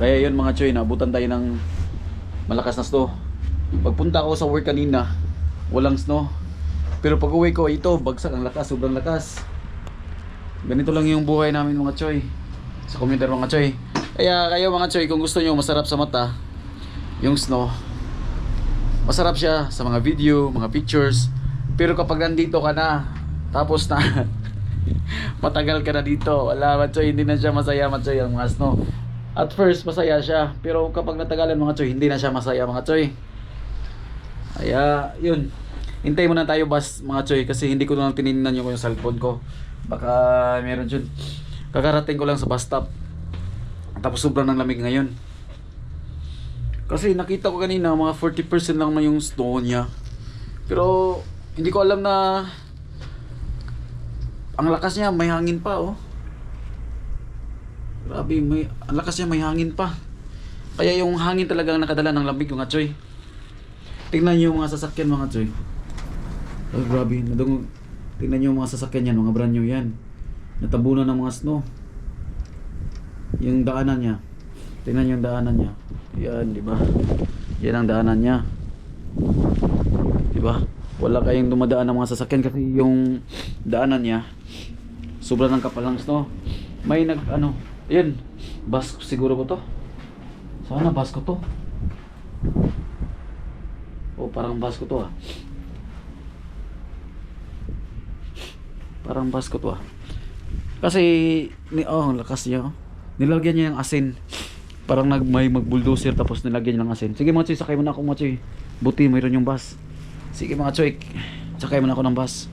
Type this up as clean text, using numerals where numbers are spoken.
Kaya yun mga choy, naabutan tayo ng malakas na snow. Pagpunta ko sa work kanina, walang snow. Pero pag uwi ko, ito, bagsak ang lakas, sobrang lakas. Ganito lang yung buhay namin mga choy, sa commuter mga choy. Kaya kayo mga choy, kung gusto nyo masarap sa mata yung snow, masarap siya sa mga video, mga pictures. Pero kapag nandito ka na, tapos na matagal ka na dito, wala mga choy, hindi na siya masaya mga choy ang mga snow. At first masaya siya, pero kapag natagalan mga choy, hindi na siya masaya mga choy. Kaya yun, hintay muna tayo bus mga choy, kasi hindi ko lang tinignan yung cellphone ko. Baka meron dyan. Kakarating ko lang sa bus stop, tapos sobrang ng lamig ngayon. Kasi nakita ko kanina mga 40% lang na yung snow niya. Pero hindi ko alam na ang lakas niya, may hangin pa oh. Grabe, ang lakas niya, may hangin pa. Kaya yung hangin talaga ang nakadala ng lamig mga choy. Tingnan niyo yung mga sasakyan mga choy. Oh, grabe, tingnan niyo yung mga sasakyan yan, mga brand new yan. Natabunan ng mga snow. Yung daanan niya. Tingnan niyo yung daanan niya. Yan, di ba? Yan ang daanan niya. Di ba? Wala kayong dumadaan ng mga sasakyan kasi yung daanan niya sobrang ng kapal ng snow. May ayun, bus siguro ko to. Sana bus ko to. Oh, parang bus ko to ah. Parang bus ko to ah. Kasi lakas niya oh. Nilagyan niya ng asin. Parang may mag-bulldozer tapos nilagyan niya ng asin. Sige mga choy, sakay mo na ako mga choy. Buti mayroon yung bus. Sige mga choy, sakay mo na ako ng bus.